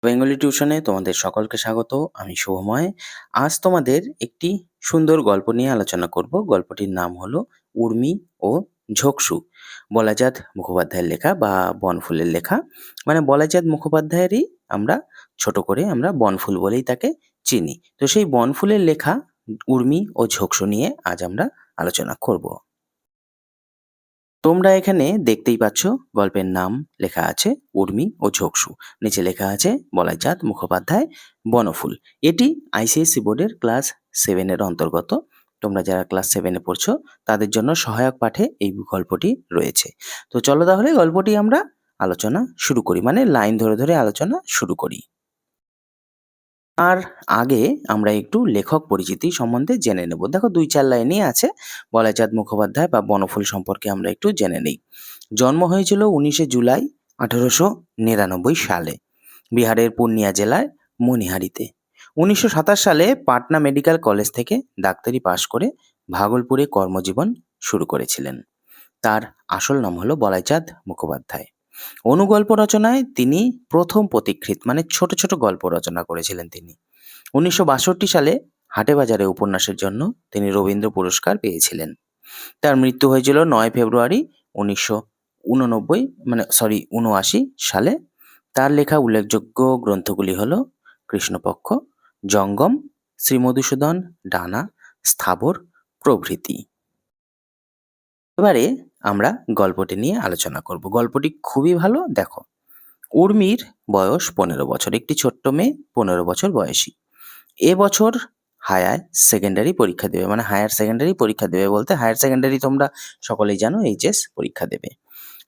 Bengali টিউশনে তোমাদের সকলকে স্বাগত। আমি শুভময়। আজ তোমাদের একটি সুন্দর গল্প নিয়ে আলোচনা করব। গল্পটির নাম হলো উর্মি ও ঝোকসু। বলাজাত মুখোপাধ্যায়ের লেখা বা বনফুলের লেখা। মানে বলাজাত মুখোপাধ্যায়েরই ছোট করে আমরা বনফুল বলেই তাকে চিনি। তো সেই বনফুলের লেখা উর্মি ও ঝোকসু নিয়ে আজ আমরা আলোচনা করব। তোমরা এখানে দেখতেই পাচ্ছ গল্পের নাম লেখা আছে উর্মি ও ঝোকসু। নিচে লেখা আছে বলাইচাঁদ মুখোপাধ্যায় বনফুল। এটি আইসিএসসি বোর্ডের ক্লাস 7-এর অন্তর্গত। তোমরা যারা ক্লাস 7-এ পড়ছো তাদের জন্য সহায়ক পাঠে এই গল্পটি রয়েছে। তো চলো তাহলে গল্পটি আমরা আলোচনা শুরু করি, মানে লাইন ধরে ধরে আলোচনা শুরু করি। আর আগে আমরা একটু লেখক পরিচিতি সম্বন্ধে জেনে নেব। দেখো 2-4 লাইনই আছে। বলাইচাঁদ মুখোপাধ্যায় বা বনফুল সম্পর্কে আমরা একটু জেনে নেই। জন্ম হয়েছিল 19শে জুলাই 1899 সালে বিহারের পূর্ণিয়া জেলায় মনিহারিতে। 1927 সালে পাটনা মেডিকেল কলেজ থেকে ডাক্তারি পাশ করে ভাগলপুরে কর্মজীবন শুরু করেছিলেন। তার আসল নাম হলো বলাইচাঁদ মুখোপাধ্যায়। অনুগল্প রচনায় তিনি প্রথম পথিকৃৎ, মানে ছোট ছোট গল্প রচনা করেছিলেন তিনি। 1962 সালে হাটেবাজারে উপন্যাসের জন্য তিনি রবীন্দ্র পুরস্কার পেয়েছিলেন। তার মৃত্যু হয়েছিল 9 ফেব্রুয়ারি 1979 সালে। তার লেখা উল্লেখযোগ্য গ্রন্থগুলি হল কৃষ্ণপক্ষ, জঙ্গম, শ্রীমধুসূদন, ডানা, স্থাবর প্রভৃতি। এবারে আমরা গল্পটি নিয়ে আলোচনা করব। গল্পটি খুবই ভালো। দেখো, উর্মির বয়স 15 বছর। একটি ছোট্ট মেয়ে, 15 বছর বয়সী। এবছর হায়ার সেকেন্ডারি পরীক্ষা দেবে। মানে হায়ার সেকেন্ডারি পরীক্ষা দেবে বলতে, হায়ার সেকেন্ডারি তোমরা সকলেই জানো, এইচএস পরীক্ষা দেবে।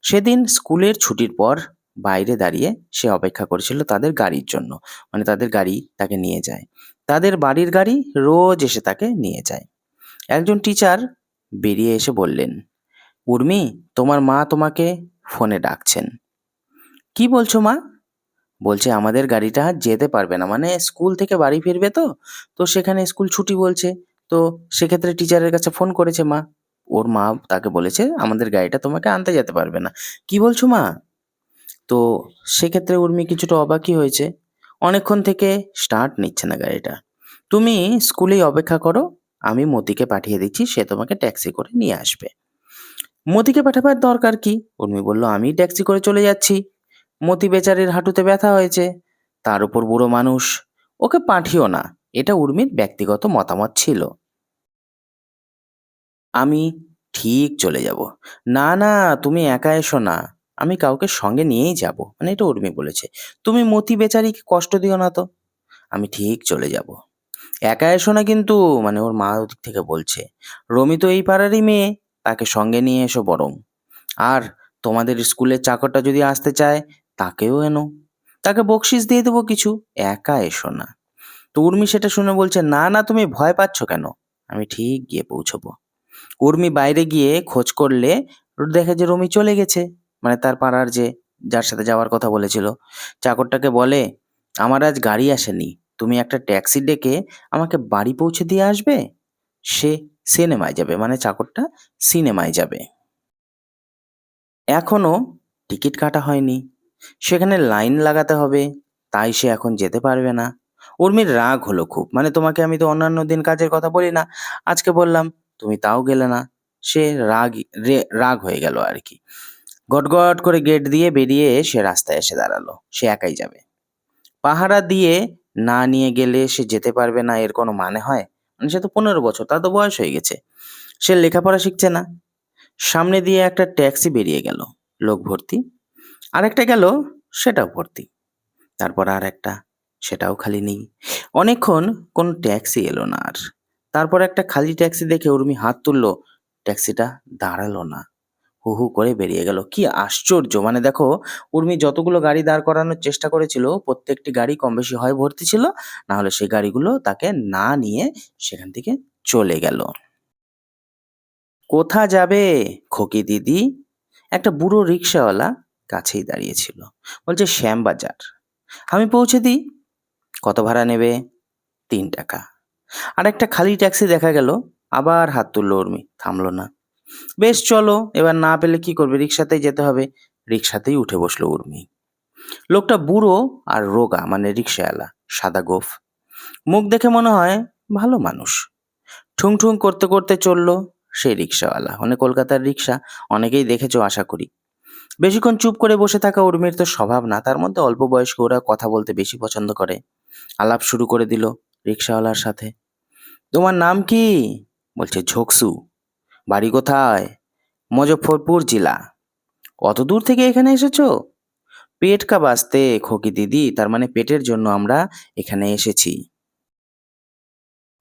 সেদিন স্কুলের ছুটির পর বাইরে দাঁড়িয়ে সে অপেক্ষা করেছিল তাদের গাড়ির জন্য। মানে তাদের গাড়ি তাকে নিয়ে যায়। তাদের বাড়ির গাড়ি রোজ এসে তাকে নিয়ে যায়। একজন টিচার বেরিয়ে এসে বললেন, উর্মি, তোমার মা তোমাকে ফোনে ডাকছেন। কি বলছো মা? বলছে আমাদের গাড়িটা আর যেতে পারবে না, মানে স্কুল থেকে বাড়ি ফিরবে তো, তো সেখানে স্কুল ছুটি বলছে। তো সেক্ষেত্রে টিচারের কাছে ফোন করেছে মা। ওর মা তাকে বলেছে আমাদের গাড়িটা তোমাকে আনতে যেতে পারবে না। কি বলছো মা? তো সেক্ষেত্রে উর্মি কিছুটা অবাকই হয়েছে। অনেকক্ষণ থেকে স্টার্ট নিচ্ছে না গাড়িটা। তুমি স্কুলেই অপেক্ষা করো, আমি মতিকে পাঠিয়ে দিচ্ছি, সে তোমাকে ট্যাক্সি করে নিয়ে আসবে। মতিকে পাঠাবার দরকার কি? উর্মি বলল, আমি ট্যাক্সি করে চলে যাচ্ছি। মতি বেচারির হাঁটুতে ব্যথা হয়েছে, তার উপর বুড়ো মানুষ, ওকে পাঠিও না। এটা উর্মির ব্যক্তিগত মতামত ছিল। আমি ঠিক চলে যাব। না না, তুমি একা এসো না, আমি কাউকে সঙ্গে নিয়েই যাব। মানে এটা উর্মি বলেছে। তুমি মতি বেচারিকে কষ্ট দিও না তো। আমি ঠিক চলে যাব। একা এসো না কিন্তু, মানে ওর মা ওদিক থেকে বলছে। রমি তো এই পাড়ারই মেয়ে, তাকে সঙ্গে নিয়ে এসো বরং। আর তোমাদের স্কুলের চাকরটা যদি আসতে চায়, তাকেও এনো, তাকে বকশিস দিয়ে দেবো কিছু। একা এসো না। তো উর্মি সেটা শুনে বলছে, না না, তুমি ভয় পাচ্ছ কেন? আমি ঠিক গিয়ে পৌঁছবো। উর্মি বাইরে গিয়ে খোঁজ করলে দেখে যে রমি চলে গেছে, মানে তার পাড়ার যার সাথে যাওয়ার কথা বলেছিল। চাকরটাকে বলে, আমার আজ গাড়ি আসেনি, তুমি একটা ট্যাক্সি ডেকে আমাকে বাড়ি পৌঁছে দিয়ে আসবে। সে সিনেমায় যাবে, মানে চাকরটা সিনেমায় যাবে। এখনো টিকিট কাটা হয়নি, সেখানে লাইন লাগাতে হবে, তাই সে এখন যেতে পারবে না। উর্মির রাগ হলো খুব। মানে তোমাকে আমি তো অন্যান্য দিন কাজের কথা বলি না, আজকে বললাম, তুমি তাও গেলে না। সে রাগ হয়ে গেল আর কি। গটগট করে গেট দিয়ে বেরিয়ে সে রাস্তায় এসে দাঁড়ালো। সে একাই যাবে। পাহারা দিয়ে না নিয়ে গেলে সে যেতে পারবে না, এর কোনো মানে হয়? মানে সে তো 15 বছর, তার তো বয়স হয়ে গেছে। সে লেখাপড়া শিখছে না। সামনে দিয়ে একটা ট্যাক্সি বেরিয়ে গেল, লোক ভর্তি। আরেকটা গেল, সেটাও ভর্তি। তারপর আর একটা, সেটাও খালি নেই। অনেকক্ষণ কোনো ট্যাক্সি এলো না আর। তারপর একটা খালি ট্যাক্সি দেখে উর্মি হাত তুললো, ট্যাক্সিটা দাঁড়ালো না, হু হু করে বেরিয়ে গেল। কি আশ্চর্য! মানে দেখো, উর্মি যতগুলো গাড়ি দাঁড় করানোর চেষ্টা করেছিল, প্রত্যেকটি গাড়ি কম বেশি হয় ভর্তি ছিল, না হলে সেই গাড়িগুলো তাকে না নিয়ে সেখান থেকে চলে গেল। কোথা যাবে খোকি দিদি? একটা বুড়ো রিক্সাওয়ালা কাছেই দাঁড়িয়েছিল। বলছে, শ্যামবাজার। আমি পৌঁছে দিই। কত ভাড়া নেবে? 3 টাকা। আর একটা খালি ট্যাক্সি দেখা গেল। আবার হাত তুললো উর্মি, থামলো না। বেশ চলো, এবার না পেলে কি করবে, রিক্সাতেই যেতে হবে। রিক্সাতেই উঠে বসলো উর্মি। লোকটা বুড়ো আর রোগা, মানে রিক্সাওয়ালা, সাদা গোঁফ। মুখ দেখে মনে হয় ভালো মানুষ। ঠুং ঠুং করতে করতে চললো সেই রিক্সাওয়ালা, মানে কলকাতার রিক্সা অনেকেই দেখেছো আশা করি। বেশিক্ষণ চুপ করে বসে থাকা উর্মির তো স্বভাব না, তার মধ্যে অল্প বয়স্ক, ওরা কথা বলতে বেশি পছন্দ করে। আলাপ শুরু করে দিল রিক্সাওয়ালার সাথে। তোমার নাম কি? বলছে ঝোকসু। বাড়ি কোথায়? মুজফ্ফরপুর জেলা। অত দূর থেকে এখানে এসেছো? পেট কা বাস্তে খোকি দিদি, তার মানে পেটের জন্য আমরা এখানে এসেছি।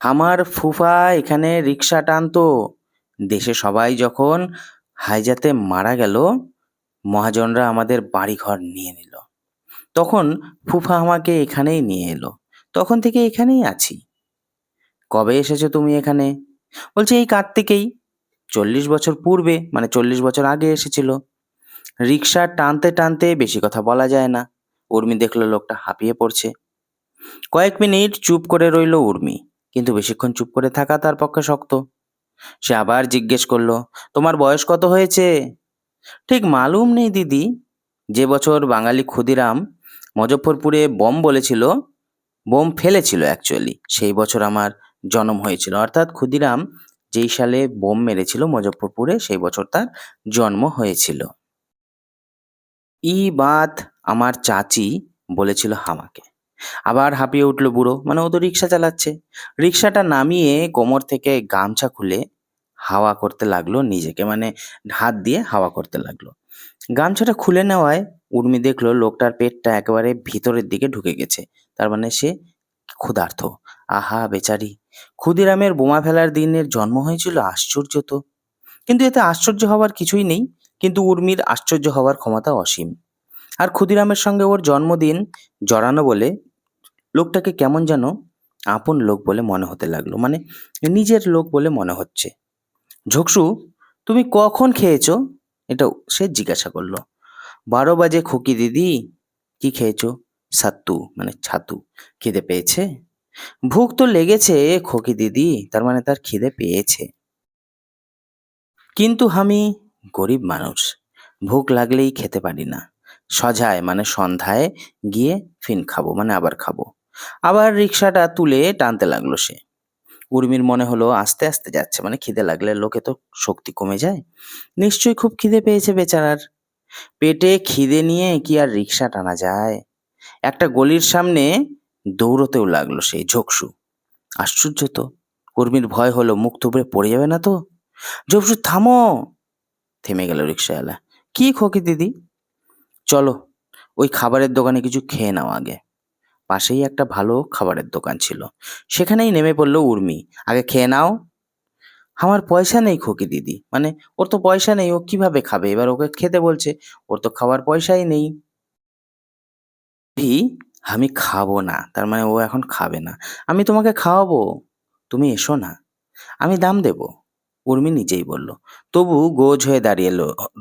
আমার ফুফা এখানে রিক্সা টানতো। দেশে সবাই যখন হাইজাতে মারা গেল, মহাজনরা আমাদের বাড়িঘর নিয়ে নিল। তখন ফুফা আমাকে এখানেই নিয়ে এলো। তখন থেকে এখানেই আছি। কবে এসেছো তুমি এখানে? বলছে এই কার্তিকেই। 40 বছর পূর্বে, মানে 40 বছর আগে এসেছিল। রিক্সা টানতে টানতে বেশি কথা বলা যায় না। উর্মি দেখলো লোকটা হাঁপিয়ে পড়ছে। কয়েক মিনিট চুপ করে রইল উর্মি, কিন্তু বেশিক্ষণ চুপ করে থাকা তার পক্ষে শক্ত। সে আবার জিজ্ঞেস করলো, তোমার বয়স কত হয়েছে? ঠিক মালুম নেই দিদি। যে বছর বাঙালি ক্ষুদিরাম মুজফ্ফরপুরে বোম বলেছিল, বোম ফেলেছিল অ্যাকচুয়ালি, সেই বছর আমার জন্ম হয়েছিল। অর্থাৎ ক্ষুদিরাম যেই সালে বোম মেরেছিল মুজফ্ফরপুরে, সেই বছর তার জন্ম হয়েছিল। ই বাত আমার চাচি বলেছিল আমাকে। আবার হাঁপিয়ে উঠল বুড়ো, মানে ও তো রিক্সা চালাচ্ছে। রিক্সাটা নামিয়ে কোমর থেকে গামছা খুলে হাওয়া করতে লাগলো নিজেকে, মানে হাত দিয়ে হাওয়া করতে লাগলো। গামছাটা খুলে নেওয়ায় উর্মি দেখলো লোকটার পেটটা একেবারে ভিতরের দিকে ঢুকে গেছে। তার মানে সে ক্ষুধার্ত। আহা বেচারি, ক্ষুদিরামের বোমা ফেলার দিনের জন্ম হয়েছিল, আশ্চর্য তো। কিন্তু এতে আশ্চর্য হওয়ার কিছুই নেই। কিন্তু উর্মির আশ্চর্য হওয়ার ক্ষমতা অসীম। আর ক্ষুদিরামের সঙ্গে ওর জন্মদিন জড়ানো বলে লোকটাকে কেমন যেন আপন লোক বলে মনে হতে লাগলো, মানে নিজের লোক বলে মনে হচ্ছে। ঝোকসু, তুমি কখন খেয়েছো? এটা সে জিজ্ঞাসা করলো। 12 বাজে খুকি দিদি। কি খেয়েছো? সাত্তু, মানে ছাতু। খিদে পেয়েছে? ভুক তো লেগেছে খোকি দিদি, তার মানে তার খিদে পেয়েছে। কিন্তু আমি গরিব মানুষ, ভুক লাগলেই খেতে পারি না। সঝায়, মানে সন্ধ্যায় গিয়ে ফিন খাবো, মানে আবার খাবো। আবার রিক্সাটা তুলে টানতে লাগলো সে। উর্মির মনে হলো আস্তে আস্তে যাচ্ছে, মানে খিদে লাগলে লোকে তো শক্তি কমে যায়। নিশ্চয়ই খুব খিদে পেয়েছে বেচারার। পেটে খিদে নিয়ে কি আর রিক্সা টানা যায়? একটা গলির সামনে দৌড়তেও লাগলো সেই ঝোকসু। আশ্চর্য তো, উর্মির ভয় হলো মুখ থুবড়ে পড়ে যাবে না তো। ঝোকসু থামো। থেমে গেল রিক্সাওয়ালা। কি খোকি দিদি? চলো, ওই খাবারের দোকানে কিছু খেয়ে নাও আগে। পাশেই একটা ভালো খাবারের দোকান ছিল, সেখানেই নেমে পড়লো উর্মি। আগে খেয়ে নাও। আমার পয়সা নেই খোকি দিদি, মানে ওর তো পয়সা নেই, ও কিভাবে খাবে? এবার ওকে খেতে বলছে, ওর তো খাওয়ার পয়সাই নেই। "ভি, আমি খাবো না", তার মানে ও এখন খাবে না। আমি তোমাকে খাওয়াবো, তুমি এসো না, আমি দাম দেবো। উর্মি নিজেই বলল। তবু গোজ হয়ে দাঁড়িয়ে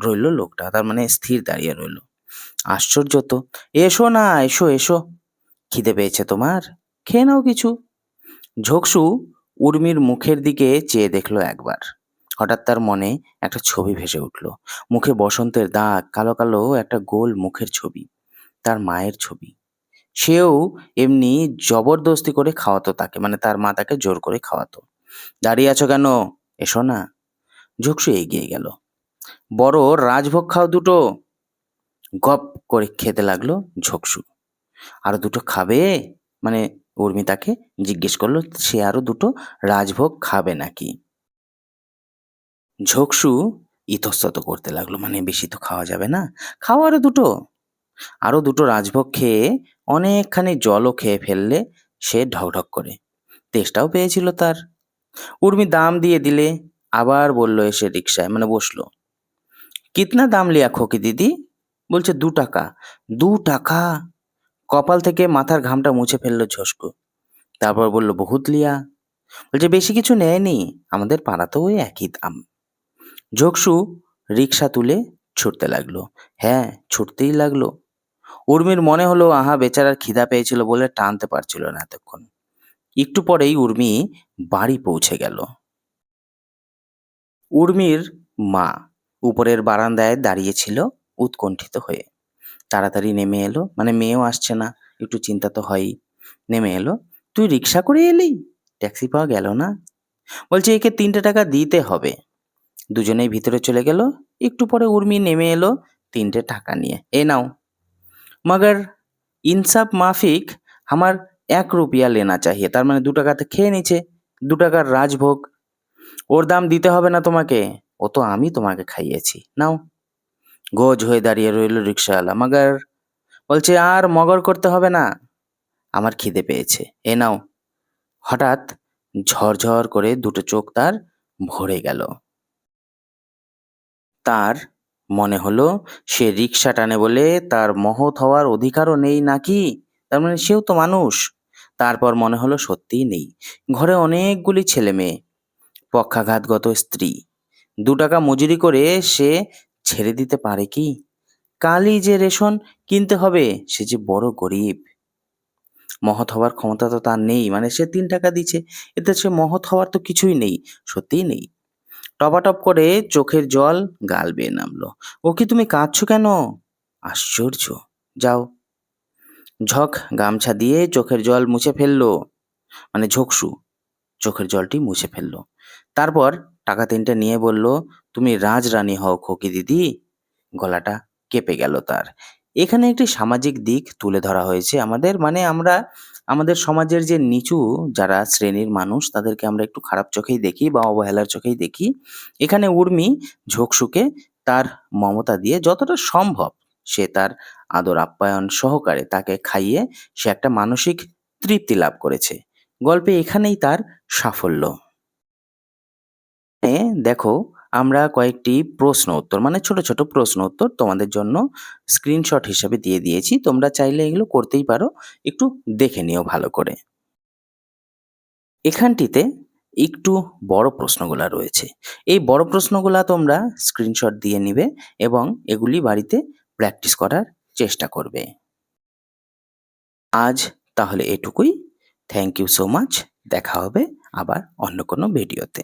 রইল লোকটা, তার মানে স্থির দাঁড়িয়ে রইল। আশ্চর্য তো। এসো না, এসো এসো। খিদে পেয়েছে তোমার? খেয়ে নাও কিছু। ঝোকসু উর্মির মুখের দিকে চেয়ে দেখলো একবার। হঠাৎ তার মনে একটা ছবি ভেসে উঠল। মুখে বসন্তের দাগ, কালো কালো একটা গোল মুখের ছবি। তার মায়ের ছবি। সেও এমনি জবরদস্তি করে খাওয়াতো তাকে, মানে তার মা তাকে জোর করে খাওয়াতো। দাঁড়িয়ে আছো কেন? এসো না। ঝোকসু এগিয়ে গেল। বড় রাজভোগ খাও দুটো। গপ করে খেতে লাগলো ঝোকসু। আরো দুটো খাবে? মানে উর্মি তাকে জিজ্ঞেস করলো সে আরো দুটো রাজভোগ খাবে নাকি। ঝোকসু ইতস্তত করতে লাগলো, মানে বেশি তো খাওয়া যাবে না, খাও আরো দুটো। আরো দুটো রাজভোগ খেয়ে অনেকখানি জলও খেয়ে ফেললে সে ঢকঢক করে। তেষ্টাও পেয়েছিল তার। উর্মি দাম দিয়ে দিলে। আবার বলল এসে রিক্সায়, মানে বসলো। কিতনা দাম লিয়া খোকি দিদি? বলছে 2 টাকা। 2 টাকা? কপাল থেকে মাথার ঘামটা মুছে ফেললো ঝোসকু। তারপর বলল বহুত লিয়া। বলছে বেশি কিছু নেয়নি, আমাদের পাড়াতেও ওই একই দাম। ঝোকসু রিক্সা তুলে ছুটতে লাগলো। হ্যাঁ, ছুটতেই লাগলো। উর্মির মনে হলো আহা বেচারার খিদা পেয়েছিল বলে টানতে পারছিল না এতক্ষণ। একটু পরেই উর্মি বাড়ি পৌঁছে গেল। উর্মির মা উপরের বারান্দায় দাঁড়িয়েছিল উৎকণ্ঠিত হয়ে। তাড়াতাড়ি নেমে এলো, মানে মেয়েও আসছে না, একটু চিন্তা তো হয়ই। নেমে এলো, তুই রিক্সা করে এলি, ট্যাক্সি পাওয়া গেল না? বলছে একে 3টে টাকা দিতে হবে। দুজনেই ভিতরে চলে গেল। একটু পরে উর্মি নেমে এলো 3টে টাকা নিয়ে, এ নাও। মগর ইনসাফ মাফিক আমার 1 রুপিয়া লেনা চাহিয়ে, তার মানে 2টাকাতে খেয়ে নিচ্ছে, 2টাকার রাজভোগ, ওর দাম দিতে হবে না তোমাকে, ও তো আমি তোমাকে খাইয়েছি, নাও। গোজ হয়ে দাঁড়িয়ে রইল রিক্সাওয়ালা। মগর বলছে আর মগর করতে হবে না, আমার খিদে পেয়েছে, এ নাও। হঠাৎ ঝরঝর করে দুটো চোখ তার ভরে গেল। তার মনে হলো সে রিক্সা টানে বলে তার মহৎ হওয়ার অধিকারও নেই নাকি, তার মানে সেও তো মানুষ। তারপর মনে হলো সত্যিই নেই, ঘরে অনেকগুলি ছেলে মেয়ে, পক্ষাঘাতগত স্ত্রী, 2 টাকা মজুরি করে সে ছেড়ে দিতে পারে কি? কালই যে রেশন কিনতে হবে, সে যে বড় গরিব। মহৎ হওয়ার ক্ষমতা তো তার নেই, মানে সে 3 টাকা দিচ্ছে, এতে সে মহৎ হওয়ার তো কিছুই নেই, সত্যিই নেই। টপাটপ করে চোখের জল গাল বেয়ে নামলো। ও কি তুমি কাঁদছো কেন? আশ্চর্য, যাও। ঝক গামছা দিয়ে চোখের জল মুছে ফেললো, মানে ঝোকসু চোখের জলটি মুছে ফেললো। তারপর টাকা 3টে নিয়ে বলল, তুমি রাজরানী হও খোকি দিদি। গলাটা কেঁপে গেল তার। এখানে একটি সামাজিক দিক তুলে ধরা হয়েছে আমাদের, মানে আমরা আমাদের সমাজের যে নিচু যারা শ্রেণীর মানুষ তাদেরকে আমরা একটু খারাপ চোখেই দেখি বা অবহেলার চোখেই দেখি। এখানে উর্মি ঝোকসুকে তার মমতা দিয়ে যতটা সম্ভব সে তার আদর আপ্যায়ন সহকারে তাকে খাইয়ে সে একটা মানসিক তৃপ্তি লাভ করেছে। গল্পে এখানেই তার সাফল্য। দেখো, আমরা কয়েকটি প্রশ্ন উত্তর, মানে ছোট ছোট প্রশ্ন উত্তর তোমাদের জন্য স্ক্রিনশট হিসেবে দিয়ে দিয়েছি, তোমরা চাইলে এগুলো করতেই পারো, একটু দেখে নিও ভালো করে। এখানটিতে একটু বড় প্রশ্নগুলা রয়েছে, এই বড় প্রশ্নগুলা তোমরা স্ক্রিনশট দিয়ে নিবে এবং এগুলি বাড়িতে প্র্যাকটিস করার চেষ্টা করবে। আজ তাহলে এটুকুই। Thank you so much. দেখা হবে আবার অন্য কোনো ভিডিওতে।